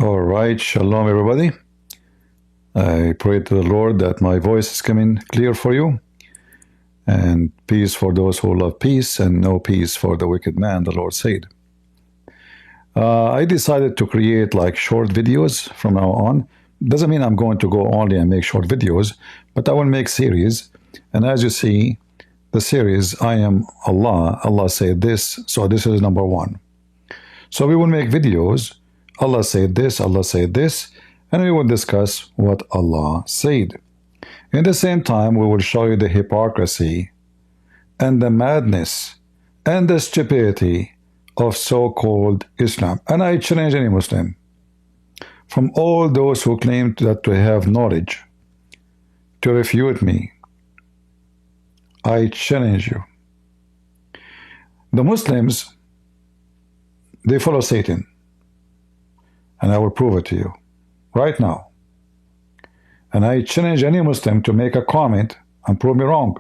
All right, shalom everybody. I pray to the Lord that my voice is coming clear for you, and peace for those who love peace, and no peace for the wicked man, the Lord said. I decided to create like short videos from now on. Doesn't mean I'm going to go only and make short videos, but I will make series. And as you see, the series, I am Allah. Allah said this, so this is number one. So we will make videos. Allah said this, and we will discuss what Allah said. In the same time, we will show you the hypocrisy and the madness and the stupidity of so-called Islam. And I challenge any Muslim, from all those who claim that to have knowledge, to refute me. I challenge you. The Muslims, they follow Satan. And I will prove it to you right now. And I challenge any Muslim to make a comment and prove me wrong.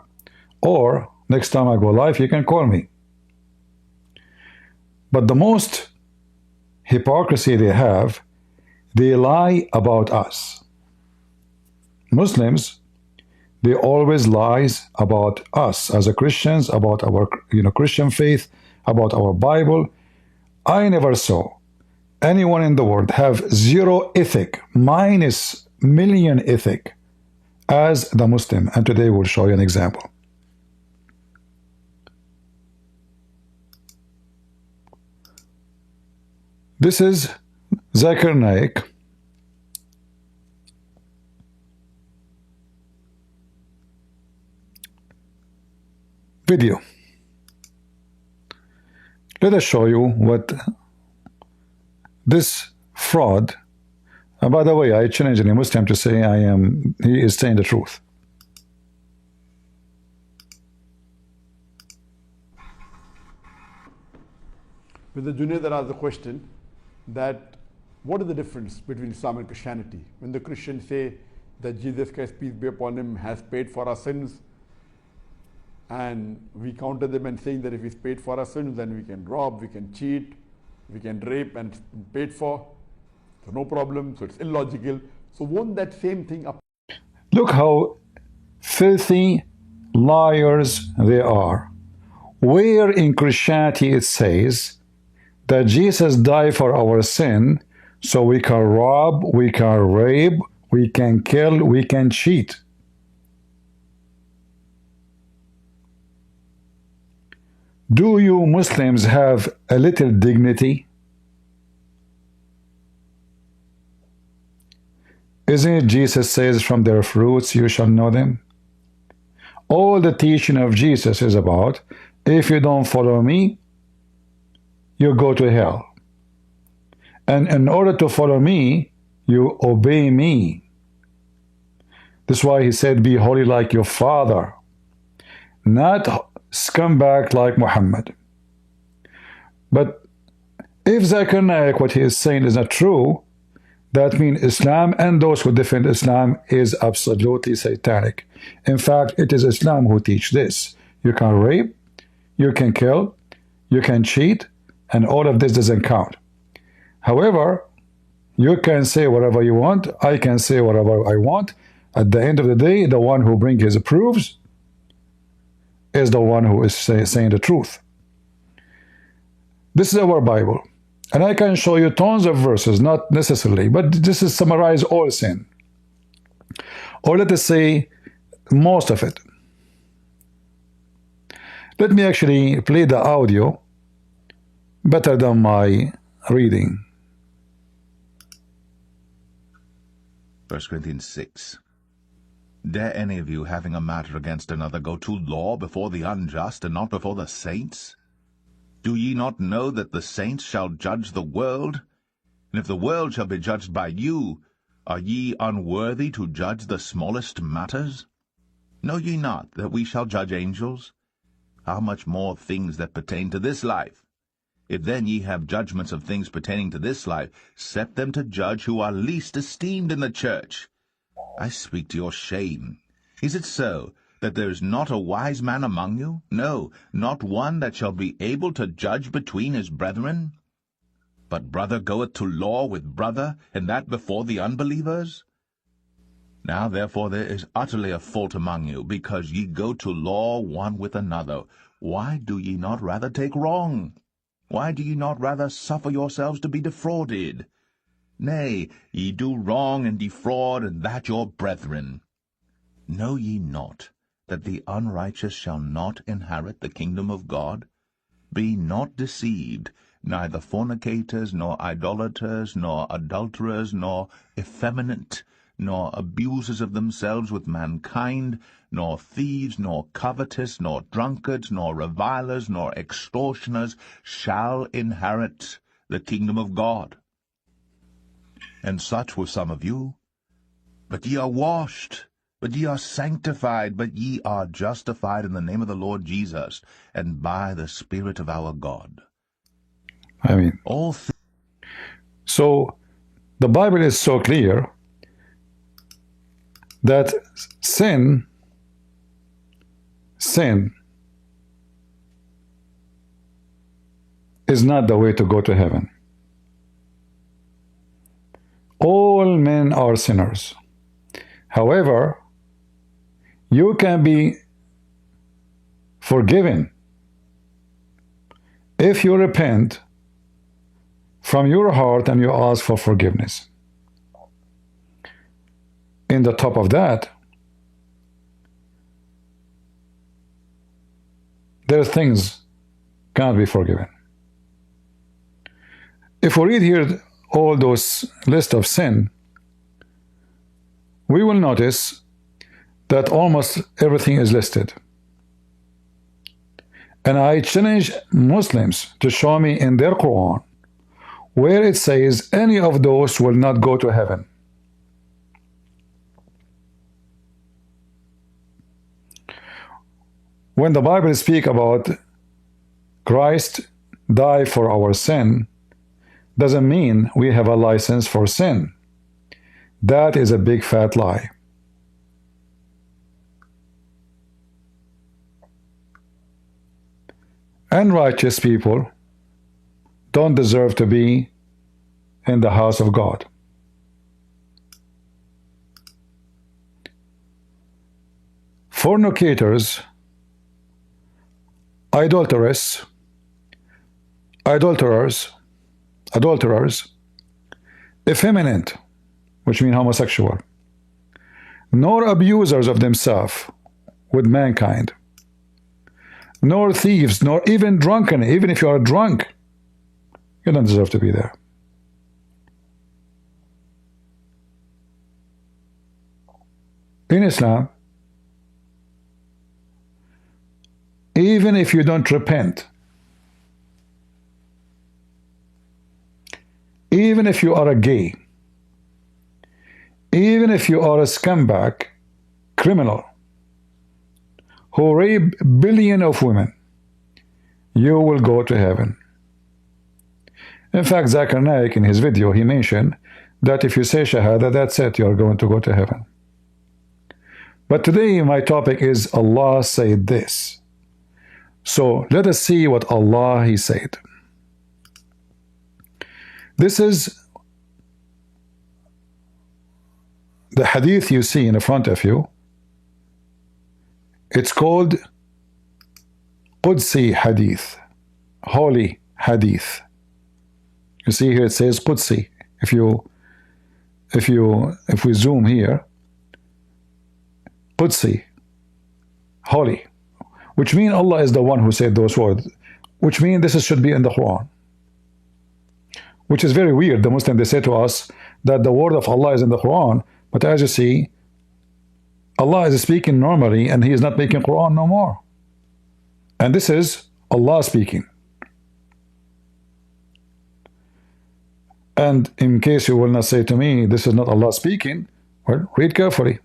Or next time I go live, you can call me. But the most hypocrisy they have, they lie about us. Muslims, they always lies about us as a Christians, about our Christian faith, about our Bible. I never saw anyone in the world have zero ethic, minus million ethic, as the Muslim. And today we'll show you an example. This is Zakir Naik. Video. Let us show you what this fraud, and by the way, I challenge any Muslim to say he is saying the truth. With the Junaid that asked the question that what is the difference between Islam and Christianity? When the Christians say that Jesus Christ, peace be upon him, has paid for our sins, and we counter them and saying that if he's paid for our sins, then we can rob, we can cheat, we can rape, and it's been paid for, so no problem, so it's illogical. So won't that same thing apply? Look how filthy liars they are. Where in Christianity it says that Jesus died for our sin, so we can rob, we can rape, we can kill, we can cheat. Do you Muslims have a little dignity? Isn't it Jesus says, from their fruits you shall know them? All the teaching of Jesus is about, if you don't follow me, you go to hell. And in order to follow me, you obey me. That's why he said, be holy like your father, not scumbag like Mohammed. But if Zakir Naik, what he is saying is not true, that means Islam and those who defend Islam is absolutely satanic. In fact, it is Islam who teach this. You can rape, you can kill, you can cheat, and all of this doesn't count. However, you can say whatever you want, I can say whatever I want. At the end of the day, the one who brings his proofs is the one who is saying the truth. This is our Bible. And I can show you tons of verses, not necessarily, but this is summarize all sin. Or let us say most of it. Let me actually play the audio better than my reading. 1 Corinthians 6. Dare any of you, having a matter against another, go to law before the unjust, and not before the saints? Do ye not know that the saints shall judge the world? And if the world shall be judged by you, are ye unworthy to judge the smallest matters? Know ye not that we shall judge angels? How much more things that pertain to this life? If then ye have judgments of things pertaining to this life, set them to judge who are least esteemed in the church. I speak to your shame. Is it so, that there is not a wise man among you? No, not one that shall be able to judge between his brethren? but brother goeth to law with brother, and that before the unbelievers? Now therefore there is utterly a fault among you, because ye go to law one with another. Why do ye not rather take wrong? Why do ye not rather suffer yourselves to be defrauded? Nay, ye do wrong and defraud, and that your brethren. Know ye not that the unrighteous shall not inherit the kingdom of God? Be not deceived, neither fornicators, nor idolaters, nor adulterers, nor effeminate, nor abusers of themselves with mankind, nor thieves, nor covetous, nor drunkards, nor revilers, nor extortioners shall inherit the kingdom of God. And such were some of you. But ye are washed, but ye are sanctified, but ye are justified in the name of the Lord Jesus, and by the Spirit of our God. I mean, so the Bible is so clear that sin is not the way to go to heaven. All men are sinners. However, you can be forgiven if you repent from your heart and you ask for forgiveness. In the top of that, there are things cannot be forgiven. If we read here all those list of sin, we will notice that almost everything is listed. And I challenge Muslims to show me in their Quran where it says any of those will not go to heaven. When the Bible speaks about Christ died for our sin, doesn't mean we have a license for sin. That is a big fat lie. Unrighteous people don't deserve to be in the house of God. Fornicators, adulterers, effeminate, which means homosexual, nor abusers of themselves with mankind, nor thieves, nor even drunken. Even if you are drunk, you don't deserve to be there. In Islam, even if you don't repent, even if you are a gay, even if you are a scumbag, criminal, who rape billions of women, you will go to heaven. In fact, Zakir Naik, in his video, he mentioned that if you say Shahada, that's it, you are going to go to heaven. But today my topic is Allah said this. So let us see what Allah He said. This is the hadith you see in front of you. It's called Qudsi hadith, holy hadith. You see here it says Qudsi. If we zoom here, Qudsi, holy, which means Allah is the one who said those words, which means this should be in the Quran. Which is very weird. The Muslims, they say to us that the word of Allah is in the Quran, but as you see, Allah is speaking normally and He is not making Quran no more. And this is Allah speaking. And in case you will not say to me, this is not Allah speaking, well, read carefully.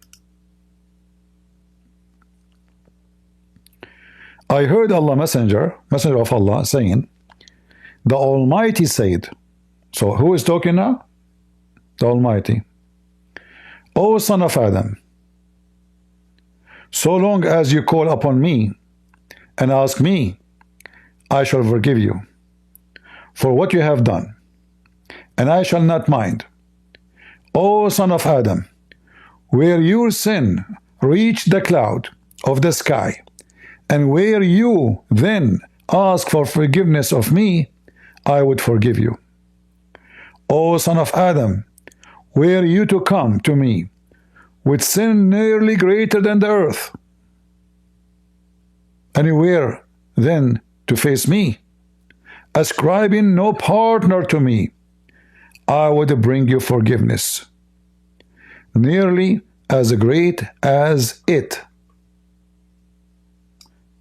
I heard Allah messenger of Allah saying, the Almighty said. So who is talking now? The Almighty. O son of Adam, so long as you call upon me and ask me, I shall forgive you for what you have done. and I shall not mind. O son of Adam, where your sin reached the cloud of the sky, and where you then ask for forgiveness of me, I would forgive you. O son of Adam, were you to come to me with sin nearly greater than the earth, and you were then to face me, ascribing no partner to me, I would bring you forgiveness, nearly as great as it.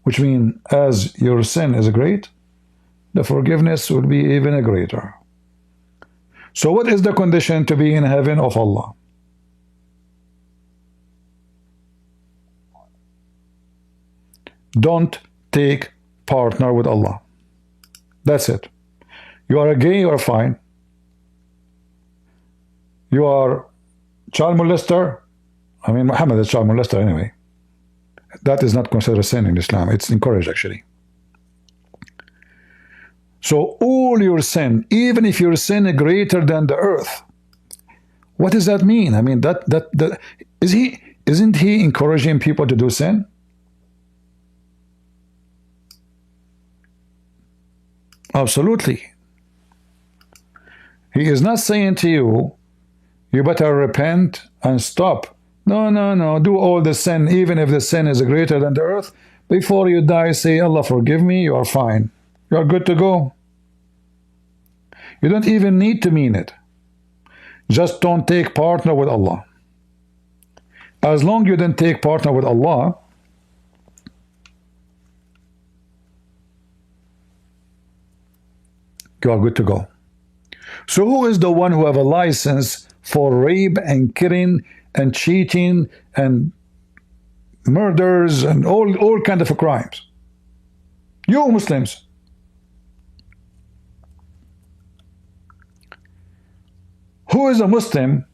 Which means, as your sin is great, the forgiveness will be even greater. So what is the condition to be in heaven of Allah? Don't take partner with Allah. That's it. You are a gay, you are fine. You are child molester. I mean, Muhammad is child molester anyway. That is not considered a sin in Islam. It's encouraged, actually. So all your sin, even if your sin is greater than the earth, what does that mean? I mean, isn't he encouraging people to do sin? Absolutely. He is not saying to you, you better repent and stop. No, no, no. Do all the sin, even if the sin is greater than the earth. Before you die, say, Allah forgive me, you are fine. You are good to go. You don't even need to mean it. Just don't take partner with Allah. As long as you don't take partner with Allah, you are good to go. So who is the one who have a license for rape and killing and cheating and murders and all kind of crimes? You Muslims. Who is a Muslim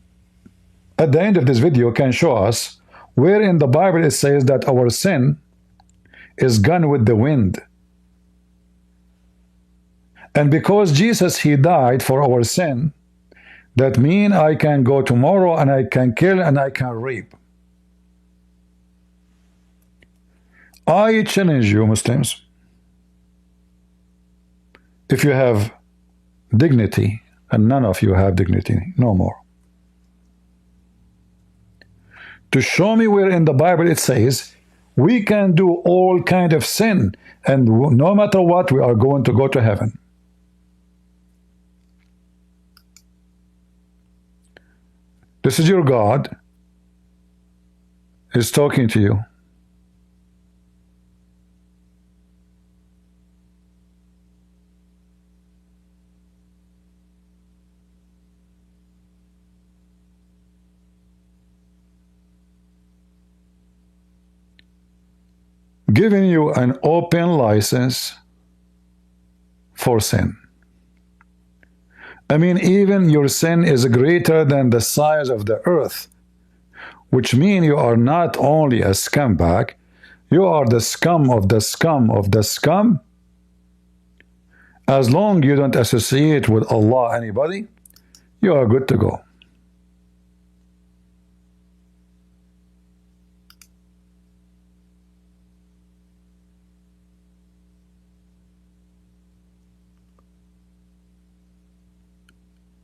at the end of this video can show us where in the Bible it says that our sin is gone with the wind? And because Jesus, he died for our sin, that means I can go tomorrow and I can kill and I can rape. I challenge you, Muslims, if you have dignity, and none of you have dignity, no more, to show me where in the Bible it says we can do all kind of sin and no matter what we are going to go to heaven. This is your God is talking to you. Giving you an open license for sin. I mean, even your sin is greater than the size of the earth, which means you are not only a scumbag, you are the scum of the scum of the scum. As long as you don't associate with Allah anybody, you are good to go.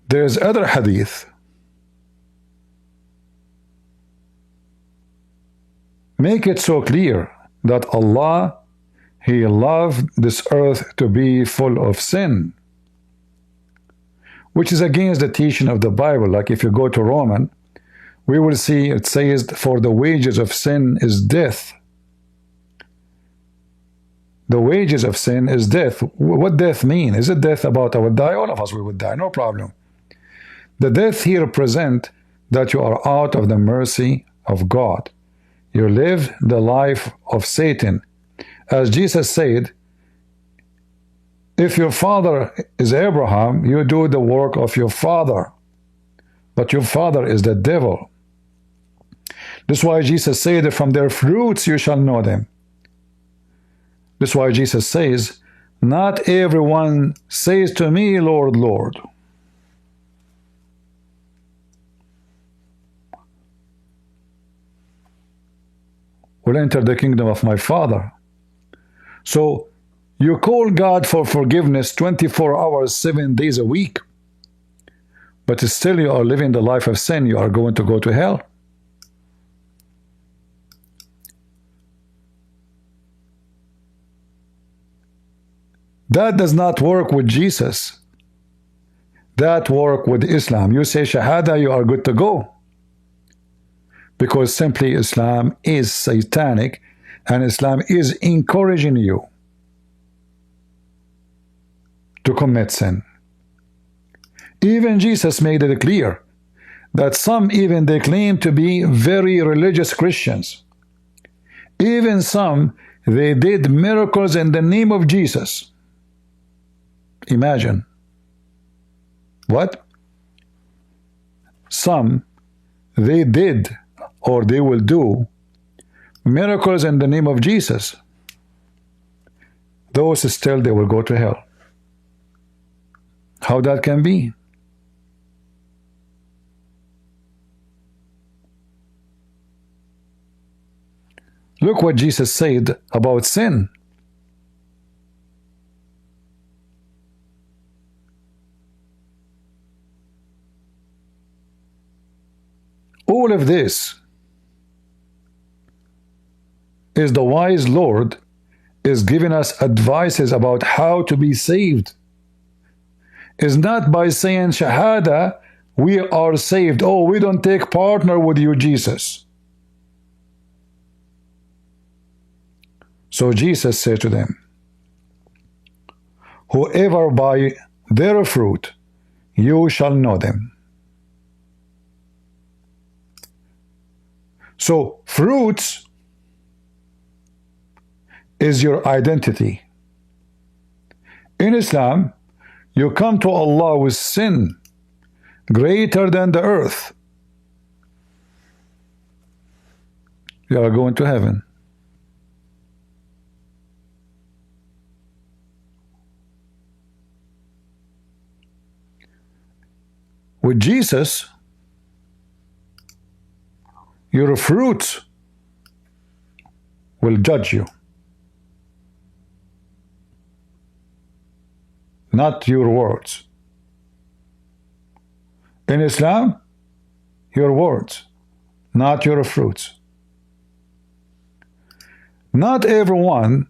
There's other hadith make it so clear that Allah, he loved this earth to be full of sin, which is against the teaching of the Bible. Like if you go to Roman, we will see it says, for the wages of sin is death. The wages of sin is death. What death mean? Is it death about I would die? All of us we would die, no problem. The death here represent that you are out of the mercy of God. You live the life of Satan. As Jesus said, if your father is Abraham, you do the work of your father. But your father is the devil. This is why Jesus said, from their fruits you shall know them. This is why Jesus says, not everyone says to me, Lord, Lord. will enter the kingdom of my Father. So you call God for forgiveness 24 hours, 7 days a week, but still you are living the life of sin. You are going to go to hell. That does not work with Jesus. That work with Islam. You say Shahada, you are good to go. Because simply Islam is satanic, and Islam is encouraging you to commit sin. Even Jesus made it clear that some, even they claim to be very religious Christians. Even some, they did miracles in the name of Jesus. Imagine. What? Some, they did or they will do miracles in the name of Jesus. Those still, they will go to hell. How that can be? Look what Jesus said about sin. All of this is the wise Lord is giving us advices about how to be saved. It's not by saying Shahada, we are saved. Oh, we don't take partner with you, Jesus. So Jesus said to them, whoever by their fruit you shall know them. So fruits is your identity. In Islam, you come to Allah with sin greater than the earth. You are going to heaven. With Jesus, your fruits will judge you, not your words. In Islam, your words, not your fruits. Not everyone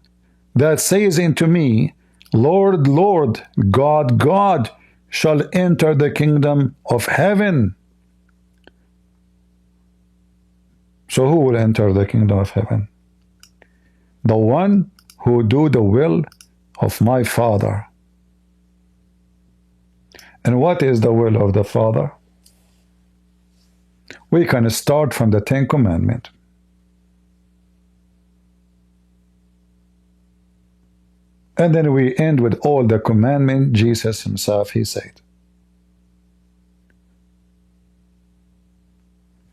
that says unto me, Lord, Lord, God, God, shall enter the kingdom of heaven. So who will enter the kingdom of heaven? The one who do the will of my Father. And what is the will of the Father? We can start from the 10 Commandments. And then we end with all the commandments Jesus himself, he said.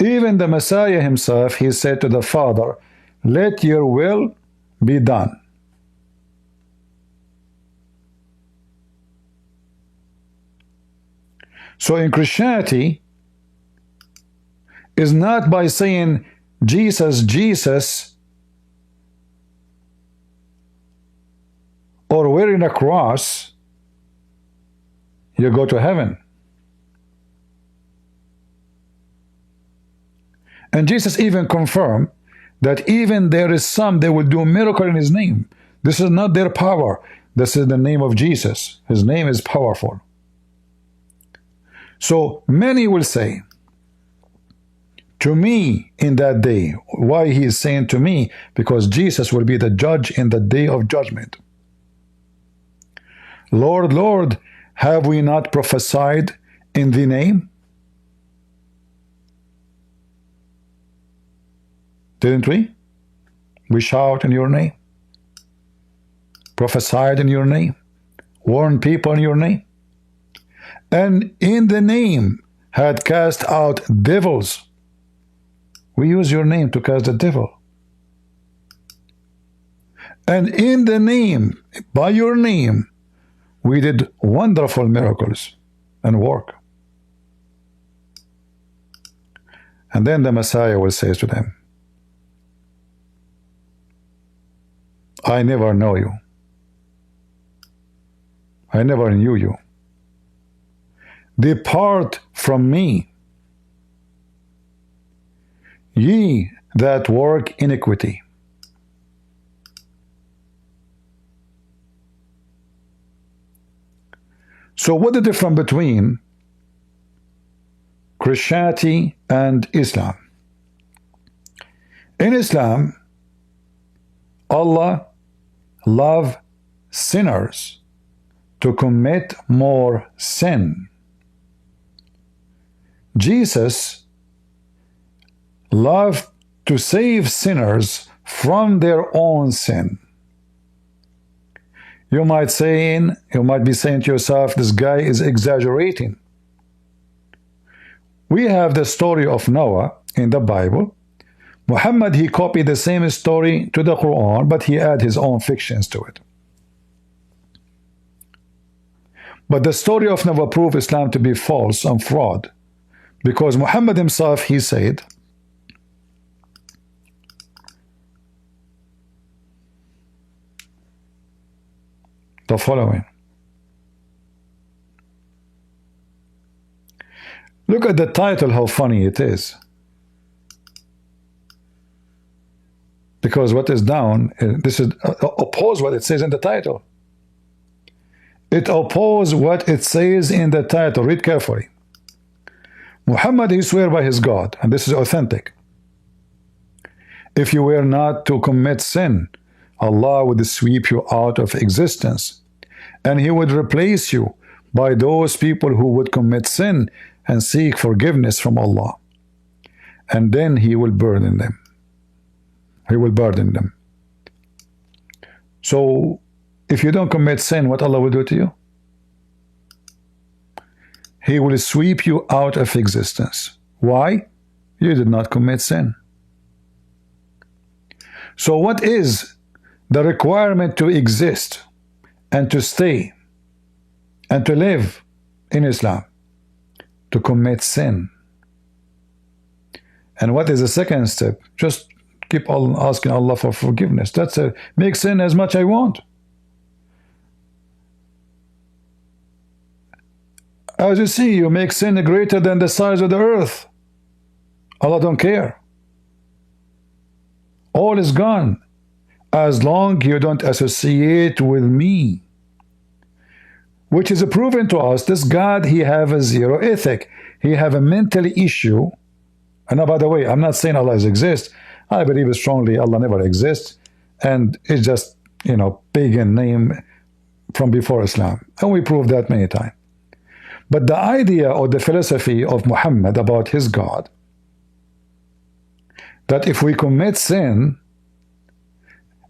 Even the Messiah himself, he said to the Father, let your will be done. So in Christianity, is not by saying Jesus, Jesus, or wearing a cross, you go to heaven. And Jesus even confirmed that even there is some, they will do a miracle in his name. This is not their power. This is the name of Jesus. His name is powerful. So many will say, to me in that day. Why he is saying to me? Because Jesus will be the judge in the day of judgment. Lord, Lord, have we not prophesied in the name? Didn't we? We shout in your name, prophesied in your name, warned people in your name, and in the name had cast out devils. We use your name to cast the devil. And in the name, by your name, we did wonderful miracles and work. And then the Messiah will say to them, I never know you. I never knew you. Depart from me, ye that work iniquity. So what's the difference between Christianity and Islam? In Islam, Allah loves sinners to commit more sin. Jesus loved to save sinners from their own sin. You might be saying to yourself, this guy is exaggerating. We have the story of Noah in the Bible. Muhammad, he copied the same story to the Quran, but he added his own fictions to it. But the story of Noah proved Islam to be false and fraud, because Muhammad himself, he said, the following. Look at the title, how funny it is. Because what is down, this is oppose what it says in the title. It opposes what it says in the title. Read carefully. Muhammad, he swear by his God, and this is authentic. If you were not to commit sin, Allah would sweep you out of existence, and he would replace you by those people who would commit sin and seek forgiveness from Allah. And then he will burden them. He will burden them. So, if you don't commit sin, what Allah will do to you? He will sweep you out of existence. Why? You did not commit sin. So what is the requirement to exist and to stay and to live in Islam? To commit sin. And what is the second step? Just keep on asking Allah for forgiveness. That's a make sin as much I want. As you see, you make sin greater than the size of the earth. Allah don't care. All is gone as long you don't associate with me. Which is proven to us, this God, he have a zero ethic. He have a mental issue. And by the way, I'm not saying Allah exists. I believe strongly Allah never exists. And it's just, pagan name from before Islam. And we proved that many times. But the idea or the philosophy of Muhammad about his God, that if we commit sin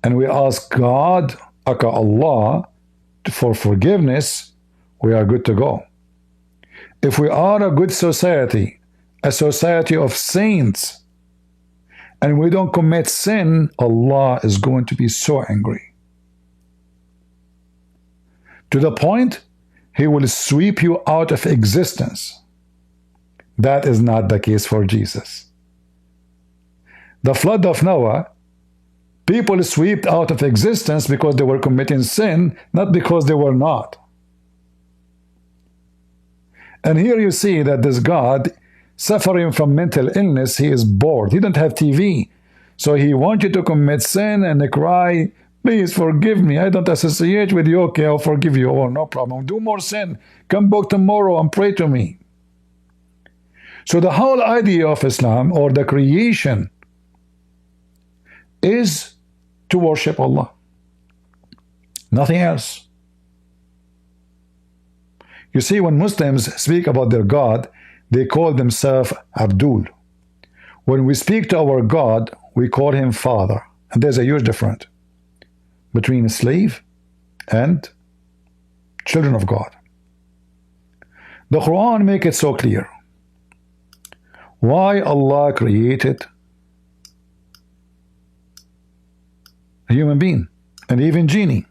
and we ask God, aka Allah, for forgiveness, we are good to go. If we are a good society, a society of saints, and we don't commit sin, Allah is going to be so angry. To the point, he will sweep you out of existence. That is not the case for Jesus. The flood of Noah, people swept out of existence because they were committing sin, not because they were not. And here you see that this God, suffering from mental illness, he is bored. He don't have TV. So he wants you to commit sin and cry, please forgive me. I don't associate with you. Okay, I'll forgive you. Oh, no problem. Do more sin. Come back tomorrow and pray to me. So the whole idea of Islam, or the creation, is to worship Allah. Nothing else. You see, when Muslims speak about their God, they call themselves Abdul. When we speak to our God, we call him Father. And there's a huge difference between a slave and children of God. The Quran makes it so clear why Allah created a human being and even genie.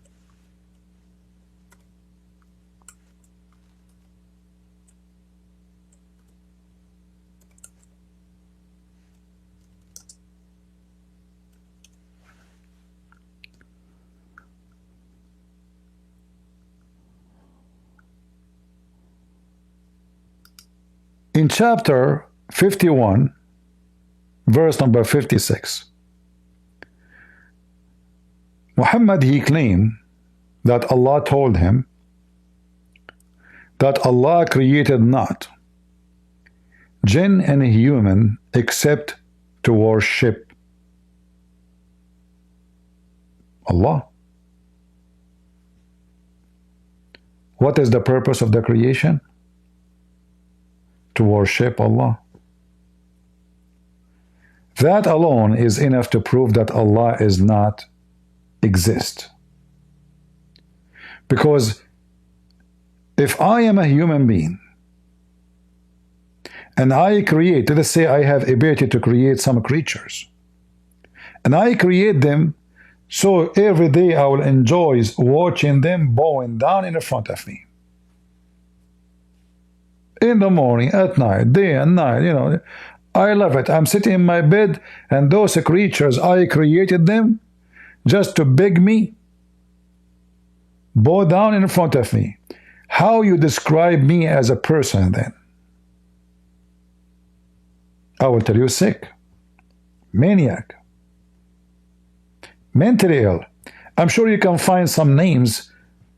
In chapter 51, verse number 56, Muhammad, he claimed that Allah told him that Allah created not jinn and human except to worship Allah. What is the purpose of the creation? To worship Allah. That alone is enough to prove that Allah is not exist. Because if I am a human being and I create, let's say I have ability to create some creatures, and I create them so every day I will enjoy watching them bowing down in front of me. In the morning, at night, day and night, you know, I love it. I'm sitting in my bed and those creatures, I created them just to beg me, bow down in front of me. How you describe me as a person then? I will tell you sick, maniac, mentally ill. I'm sure you can find some names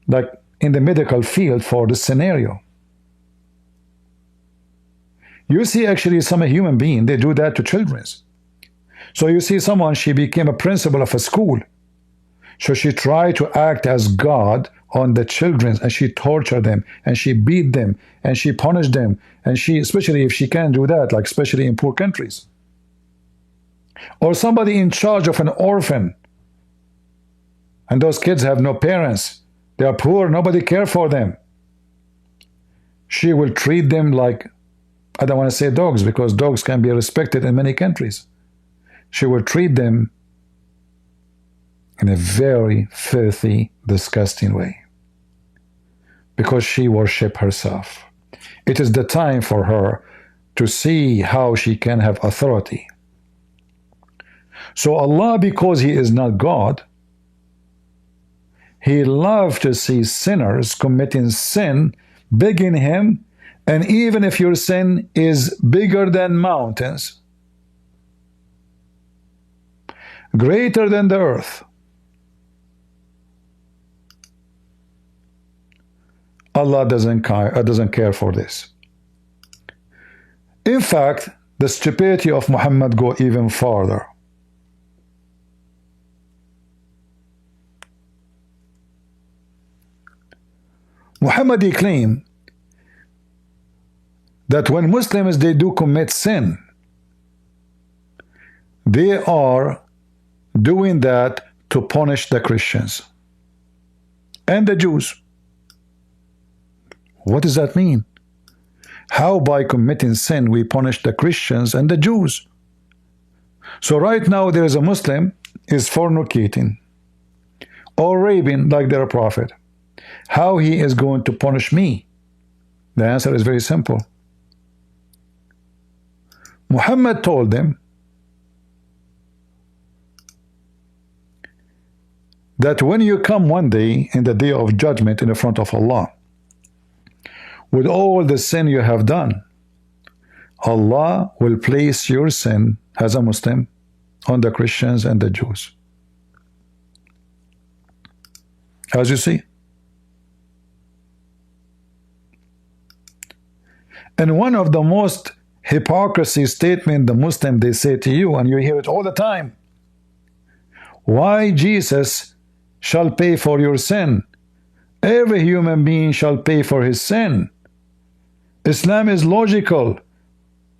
like in the medical field for this scenario. You see actually some human being, they do that to children. So you see someone, she became a principal of a school. So she tried to act as God on the children, and she tortured them, and she beat them, and she punished them, and she, especially if she can't do that, like especially in poor countries. Or somebody in charge of an orphan, and those kids have no parents, they are poor, nobody cares for them. She will treat them like, I don't want to say dogs, because dogs can be respected in many countries. She will treat them in a very filthy, disgusting way, because she worships herself. It is the time for her to see how she can have authority. So Allah, because He is not God, He loves to see sinners committing sin, begging Him, and even if your sin is bigger than mountains, greater than the earth, Allah doesn't care for this. In fact, the stupidity of Muhammad go even farther. Muhammad, he claimed that when Muslims, they do commit sin, they are doing that to punish the Christians and the Jews. What does that mean? How by committing sin we punish the Christians and the Jews? So right now there is a Muslim is fornicating or raping like their prophet. How he is going to punish me? The answer is very simple. Muhammad told them that when you come one day in the day of judgment in the front of Allah, with all the sin you have done, Allah will place your sin as a Muslim on the Christians and the Jews. As you see. And one of the most hypocrisy statement the Muslim they say to you, and you hear it all the time, why Jesus shall pay for your sin? Every human being shall pay for his sin. Islam is logical.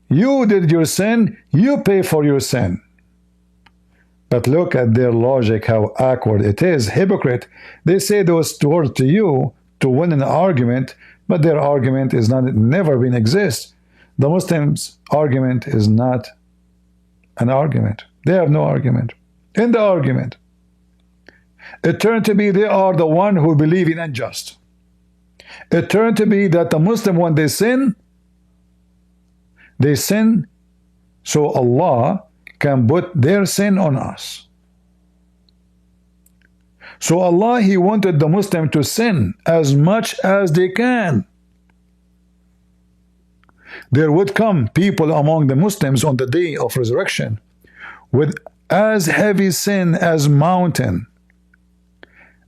You did your sin, you pay for your sin. But look at their logic, how awkward it is. Hypocrite. They say those words to you to win an argument, but their argument is not, never been exist. The Muslims' argument is not an argument. They have no argument. In the argument, it turned to be they are the one who believe in unjust. It turned to be that the Muslim, when they sin so Allah can put their sin on us. So Allah, He wanted the Muslim to sin as much as they can. there would come people among the Muslims on the day of resurrection with as heavy sin as mountain,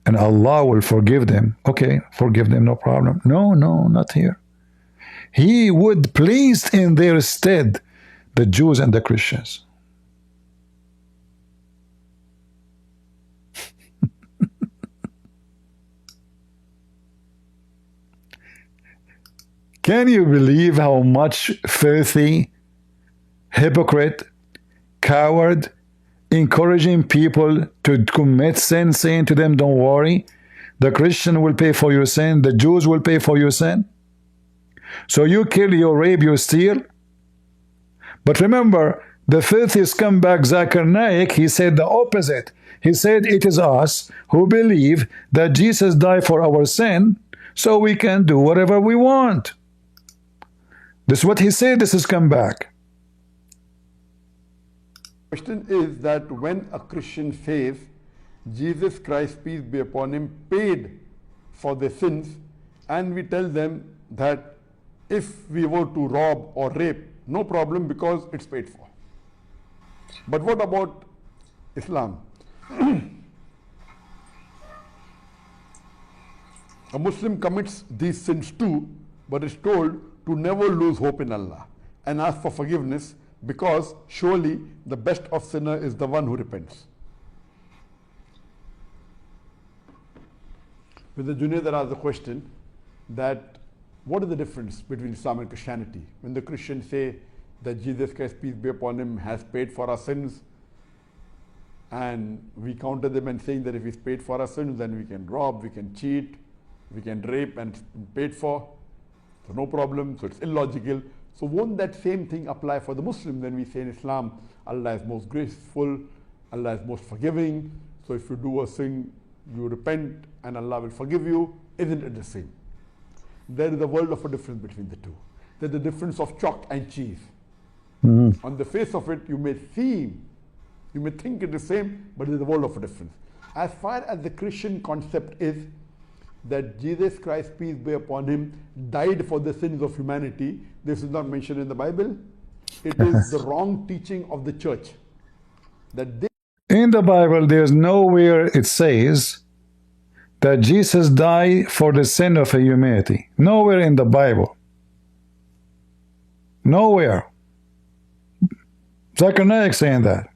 and Allah will forgive them. Okay, forgive them, no problem. No, no, not here. He would place in their stead the Jews and the Christians. Can you believe how much filthy, hypocrite, coward, encouraging people to commit sin, saying to them, don't worry, the Christian will pay for your sin, the Jews will pay for your sin. So you kill, you rape, you steal. But remember, the filthy scumbag Zakir Naik, he said the opposite. He said it is us who believe that Jesus died for our sin, so we can do whatever we want. This is what he said, this is scumbag. Question is that when a Christian says Jesus Christ, peace be upon him, paid for their sins, and we tell them that if we were to rob or rape, no problem because it's paid for. But what about Islam? A Muslim commits these sins too, but is told to never lose hope in Allah and ask for forgiveness, because surely the best of sinner is the one who repents. With the Junaid asked the question that what is the difference between Islam and Christianity? When the Christians say that Jesus Christ, peace be upon him, has paid for our sins, and we counter them and saying that if he's paid for our sins, then we can rob, we can cheat, we can rape and paid for, so no problem, so it's illogical. So won't that same thing apply for the Muslim? Then we say in Islam, Allah is most graceful, Allah is most forgiving, so if you do a sin, you repent and Allah will forgive you. Isn't it the same? There is a world of a difference between the two. There's the difference of chalk and cheese. On the face of it, you may think it is the same, but there's a world of a difference. As far as the Christian concept is that Jesus Christ, peace be upon him, died for the sins of humanity, this is not mentioned in the Bible. It is the wrong teaching of the church. That they In the Bible, there's nowhere it says that Jesus died for the sin of humanity. Nowhere in the Bible. Nowhere. Zakir Naik saying that.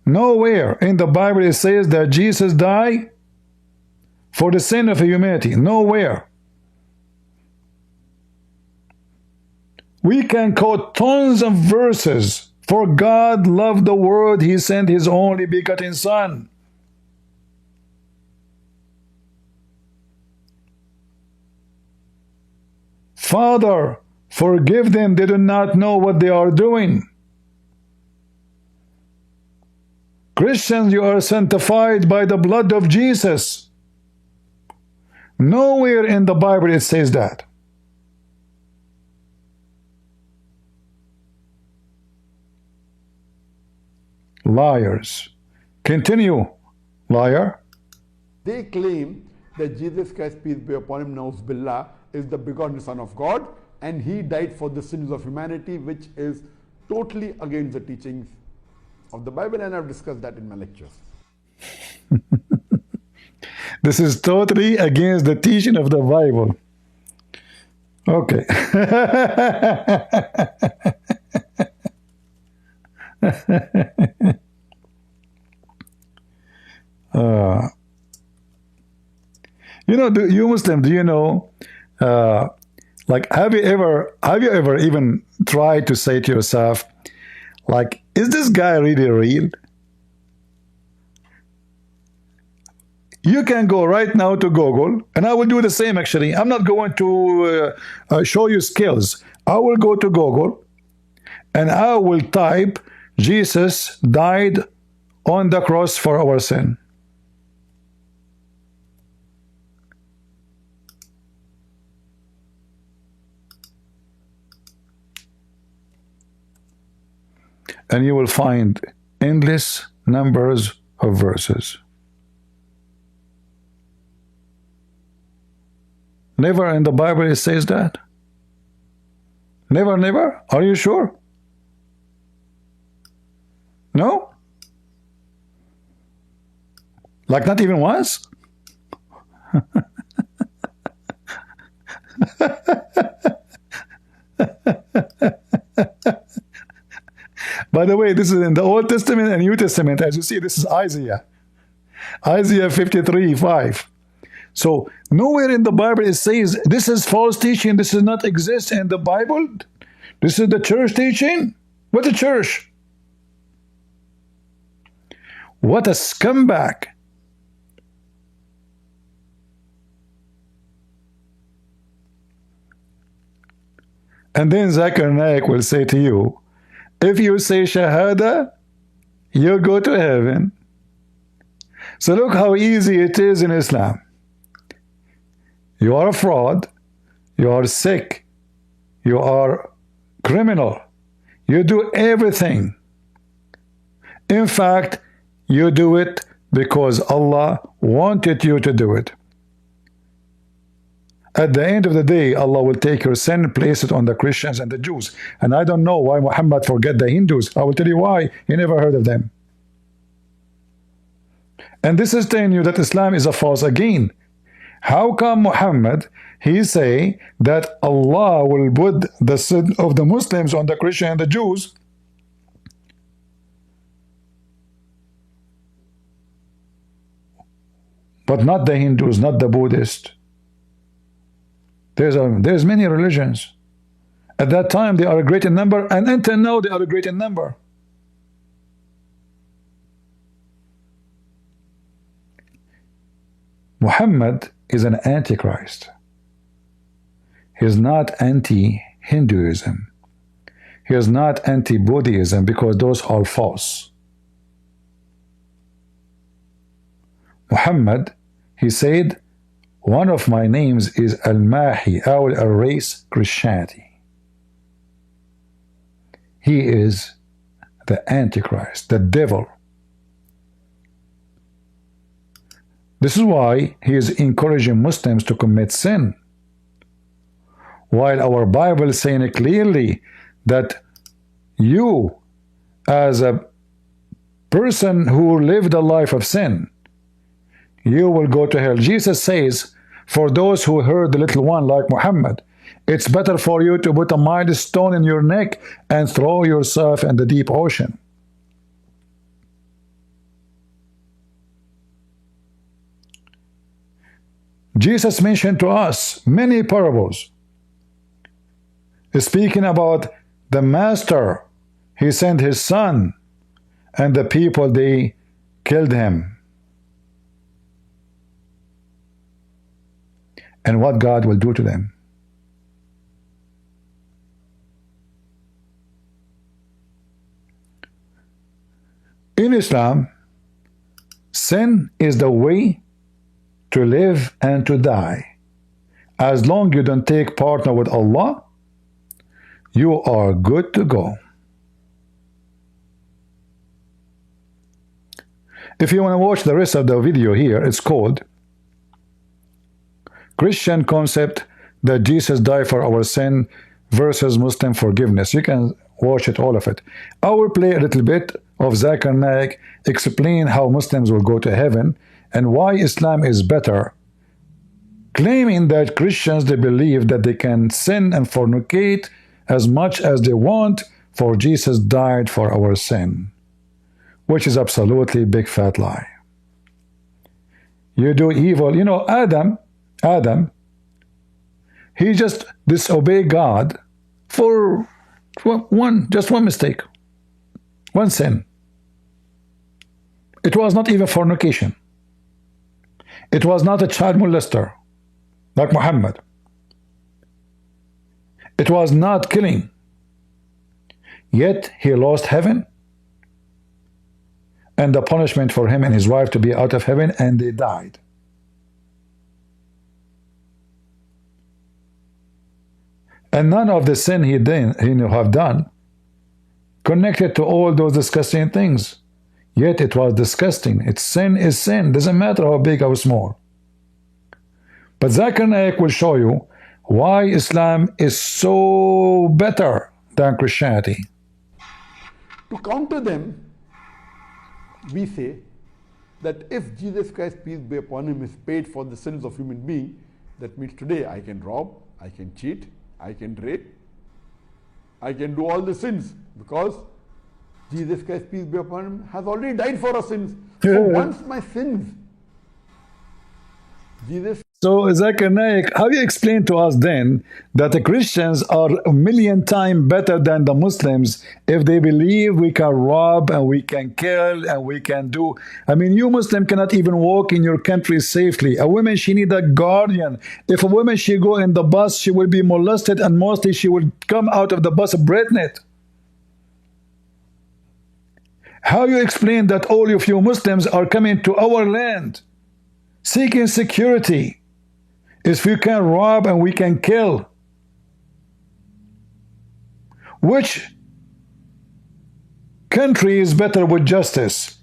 Nowhere in the Bible it says that Jesus died for the sin of humanity. Nowhere. We can quote tons of verses. For God loved the world, he sent his only begotten Son. Father, forgive them, they do not know what they are doing. Christians, you are sanctified by the blood of Jesus. Nowhere in the Bible it says that. Liars. Continue, liar. They claim that Jesus Christ, peace be upon him, Nauz Billah, is the begotten Son of God, and he died for the sins of humanity, which is totally against the teachings of the Bible, and I've discussed that in my lectures. This is totally against the teaching of the Bible. Okay. You know, you Muslim, do you know, like, have you ever even tried to say to yourself, like, is this guy really real? You can go right now to Google, and I will do the same actually. I'm not going to show you skills. I will go to Google, and I will type, Jesus died on the cross for our sin. And you will find endless numbers of verses. Never in the Bible it says that. Never, never? Are you sure? No? Like not even once? By the way, this is in the Old Testament and New Testament. As you see, this is Isaiah. Isaiah 53:5. So nowhere in the Bible it says this is false teaching, this does not exist in the Bible. This is the church teaching. What a church? What a scumbag. And then Zakir Naik will say to you, if you say Shahada, you'll go to heaven. So look how easy it is in Islam. You are a fraud, you are sick, you are criminal, you do everything. In fact, you do it because Allah wanted you to do it. At the end of the day, Allah will take your sin, place it on the Christians and the Jews. And I don't know why Muhammad forget the Hindus. I will tell you why. He never heard of them. And this is telling you that Islam is a false again. How come Muhammad, he say that Allah will put the sin of the Muslims on the Christian and the Jews? But not the Hindus, not the Buddhists. There's many religions. At that time they are a great in number, and until now they are a great in number. Muhammad is an antichrist. He is not anti-Hinduism. He is not anti-Buddhism, because those are false. Muhammad, he said, one of my names is Al-Mahi. I will erase Christianity. He is the Antichrist, the devil. This is why he is encouraging Muslims to commit sin. While our Bible is saying clearly that you, as a person who lived a life of sin, you will go to hell. Jesus says, for those who heard the little one like Muhammad, it's better for you to put a milestone in your neck and throw yourself in the deep ocean. Jesus mentioned to us many parables, speaking about the master. He sent his son, and the people, they killed him. And what God will do to them. In Islam, sin is the way to live and to die. As long as you don't take partner with Allah, you are good to go. If you want to watch the rest of the video here, it's called Christian Concept that Jesus died for our sin versus Muslim forgiveness. You can watch it, all of it. I will play a little bit of Zakir Naik explain how Muslims will go to heaven and why Islam is better, claiming that Christians, they believe that they can sin and fornicate as much as they want, for Jesus died for our sin, which is absolutely big fat lie. You do evil. You know, Adam, he just disobeyed God for just one mistake, one sin. It was not even fornication. It was not a child molester like Muhammad. It was not killing. Yet he lost heaven, and the punishment for him and his wife to be out of heaven, and they died. And none of the sin he have done connected to all those disgusting things. Yet it was disgusting. It's sin is sin. Doesn't matter how big or small. But Zakir Naik will show you why Islam is so better than Christianity. To counter them, we say that if Jesus Christ, peace be upon him, is paid for the sins of human being, that means today I can rob, I can cheat, I can rape, I can do all the sins, because Jesus Christ, peace be upon him, has already died for our sins. So once my sins, Jesus. So, Zakir Naik, how you explain to us then that the Christians are a million times better than the Muslims if they believe we can rob and we can kill and we can do? I mean, you Muslim cannot even walk in your country safely. A woman, she need a guardian. If a woman, she go in the bus, she will be molested and mostly she will come out of the bus pregnant. How you explain that all of you Muslims are coming to our land seeking security? If we can rob and we can kill, which country is better with justice?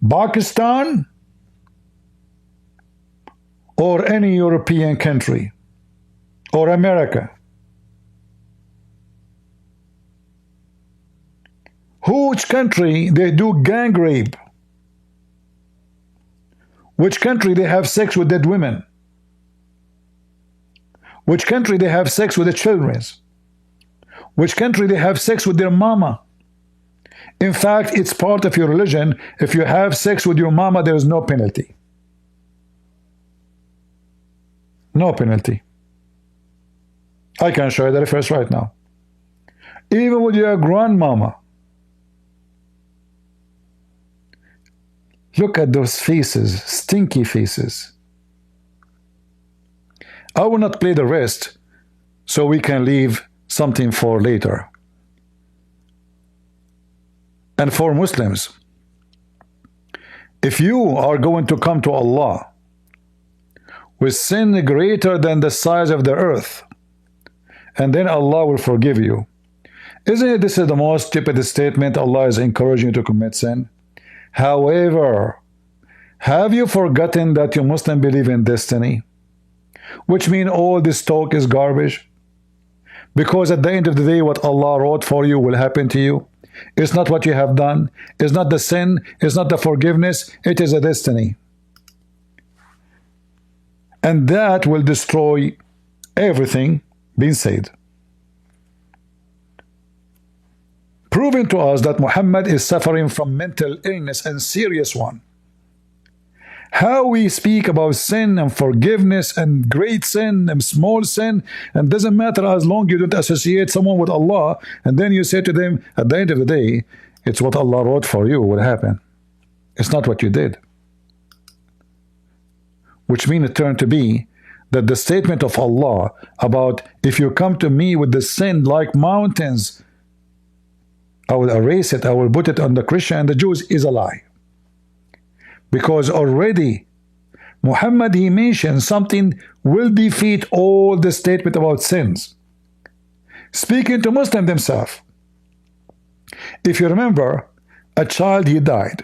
Pakistan or any European country or America? Which country they do gang rape? Which country they have sex with dead women? Which country they have sex with the children? Which country they have sex with their mama? In fact, it's part of your religion. If you have sex with your mama, there is no penalty. No penalty. I can show you the reference right now. Even with your grandmama. Look at those faces, stinky faces. I will not play the rest, so we can leave something for later. And for Muslims, if you are going to come to Allah with sin greater than the size of the earth, and then Allah will forgive you, isn't it this is the most stupid statement? Allah is encouraging you to commit sin. However, have you forgotten that you Muslim believe in destiny? Which means all this talk is garbage. Because at the end of the day, what Allah wrote for you will happen to you. It's not what you have done. It's not the sin. It's not the forgiveness. It is a destiny. And that will destroy everything being said. Proving to us that Muhammad is suffering from mental illness and serious one. How we speak about sin and forgiveness and great sin and small sin, and doesn't matter as long you don't associate someone with Allah, and then you say to them at the end of the day, it's what Allah wrote for you will happen. It's not what you did. Which means it turned to be that the statement of Allah about if you come to me with the sin like mountains, I will erase it, I will put it on the Christian and the Jews, is a lie. Because already Muhammad, he mentioned something will defeat all the statement about sins. Speaking to Muslims themselves. If you remember, a child, he died.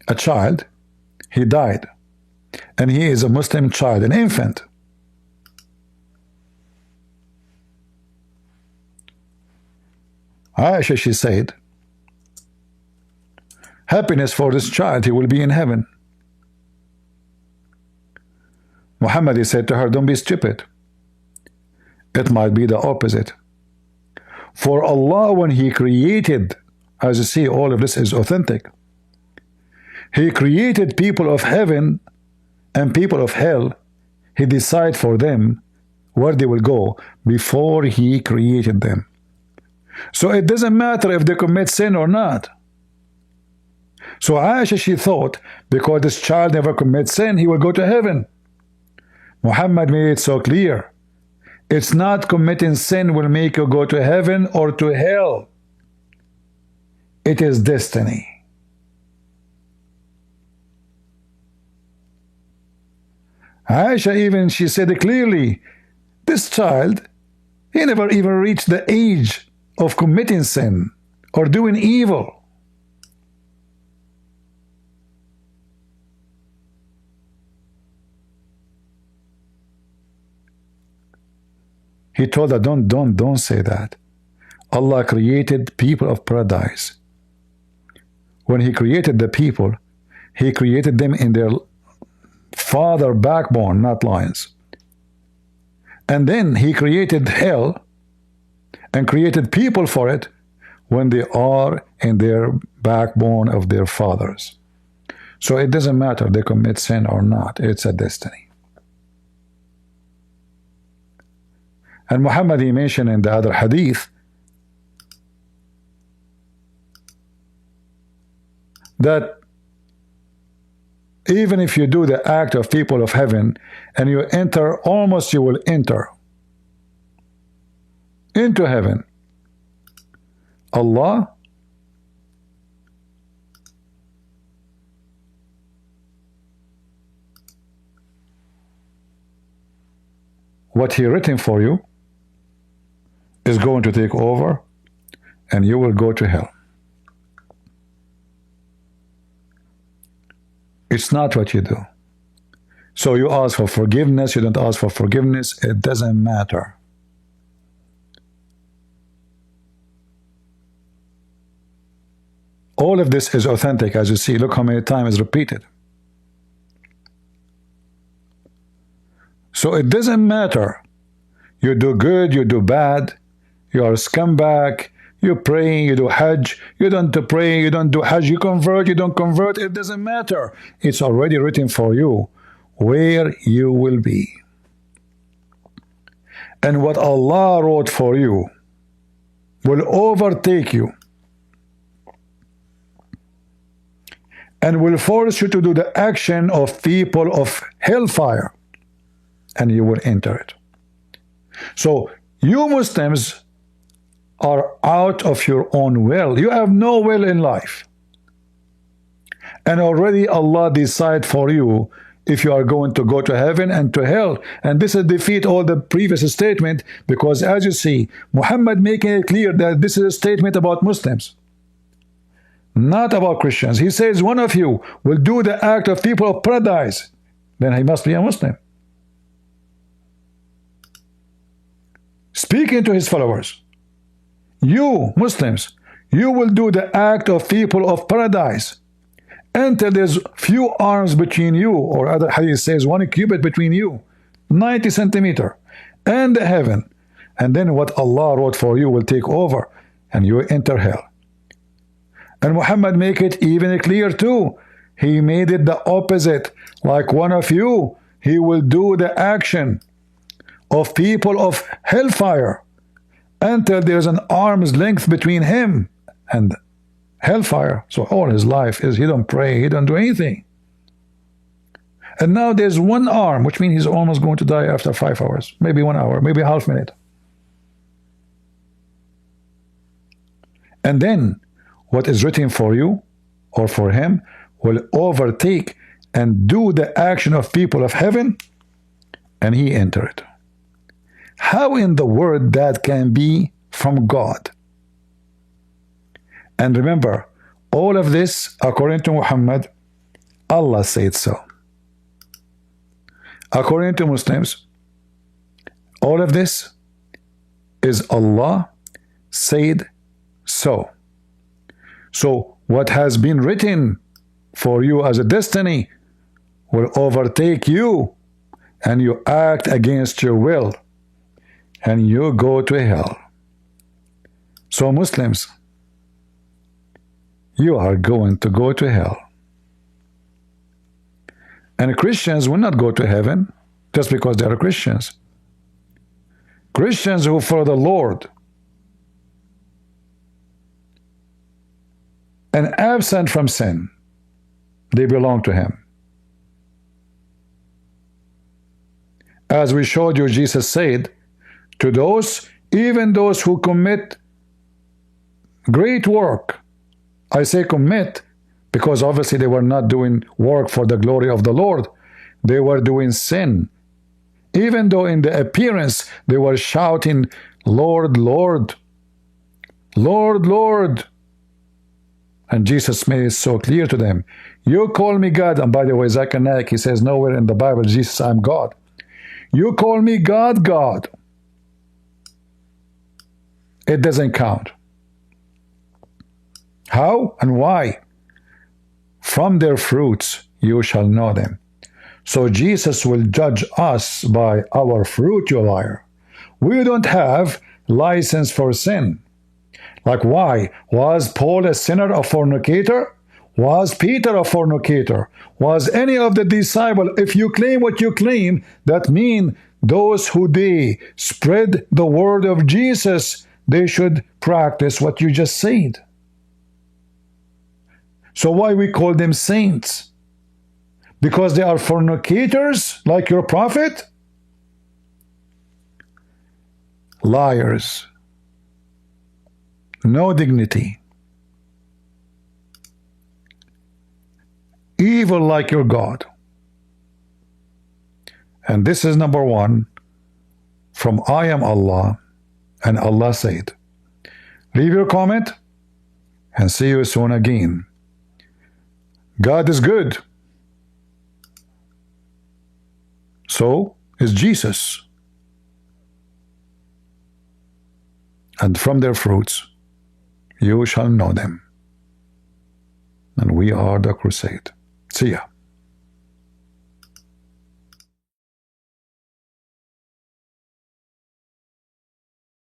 A child, he died. And he is a Muslim child, an infant. Aisha, she said, happiness for this child, he will be in heaven. Muhammad, he said to her, don't be stupid. It might be the opposite. For Allah, when he created, as you see, all of this is authentic. He created people of heaven and people of hell. He decided for them where they will go before he created them. So it doesn't matter if they commit sin or not. So Aisha, she thought, because this child never commits sin, he will go to heaven. Muhammad made it so clear. It's not committing sin will make you go to heaven or to hell. It is destiny. Aisha even, she said it clearly, this child, he never even reached the age of committing sin or doing evil. He told her, don't say that. Allah created people of paradise. When He created the people, He created them in their father backbone, not lions. And then He created hell and created people for it when they are in their backbone of their fathers. So it doesn't matter they commit sin or not. It's a destiny. And Muhammad, he mentioned in the other hadith that even if you do the act of people of heaven and you enter, almost you will enter into heaven, Allah what He written for you is going to take over and you will go to hell. It's not what you do. So you ask for forgiveness, you don't ask for forgiveness, it doesn't matter. All of this is authentic, as you see. Look how many times it's repeated. So it doesn't matter. You do good, you do bad, you are a scumbag, you pray, you do Hajj, you don't pray, you don't do Hajj, you convert, you don't convert, it doesn't matter. It's already written for you where you will be. And what Allah wrote for you will overtake you and will force you to do the action of people of hellfire, and you will enter it. So you Muslims are out of your own will. You have no will in life. And already Allah decide for you if you are going to go to heaven and to hell. And this is defeat all the previous statement, because as you see, Muhammad making it clear that this is a statement about Muslims, not about Christians. He says one of you will do the act of people of paradise, then he must be a Muslim. Speaking to his followers, you Muslims, you will do the act of people of paradise until there's few arms between you, or other hadith says 1 cubit between you, 90 centimeter, and the heaven. And then what Allah wrote for you will take over and you enter hell. And Muhammad make it even clear too. He made it the opposite. Like one of you, he will do the action of people of hellfire until there's an arm's length between him and hellfire. So all his life is he don't pray, he don't do anything. And now there's one arm, which means he's almost going to die after 5 hours, maybe 1 hour, maybe a half minute. And then what is written for you or for him will overtake and do the action of people of heaven, and he enter it. How in the world that can be from God? And remember, all of this, according to Muhammad, Allah said so. According to Muslims, all of this is Allah said so. So what has been written for you as a destiny will overtake you, and you act against your will, and you go to hell. So Muslims, you are going to go to hell. And Christians will not go to heaven just because they are Christians. Christians who follow the Lord and absent from sin, they belong to him. As we showed you, Jesus said, to those, even those who commit great work, I say commit because obviously they were not doing work for the glory of the Lord. They were doing sin. Even though in the appearance they were shouting, Lord, Lord, Lord, Lord. And Jesus made it so clear to them. You call me God. And by the way, Zakir Naik, he says nowhere in the Bible, Jesus, I'm God. You call me God, God. It doesn't count. How and why? From their fruits you shall know them. So Jesus will judge us by our fruit, you liar. We don't have license for sin. Like, why? Was Paul a sinner, a fornicator? Was Peter a fornicator? Was any of the disciples? If you claim what you claim, that means those who they spread the word of Jesus, they should practice what you just said. So why we call them saints? Because they are fornicators like your prophet? Liars. No dignity. Evil like your God. And this is number one from I am Allah, and Allah said. Leave your comment and see you soon again. God is good. So is Jesus. And from their fruits you shall know them. And we are the crusade. See ya.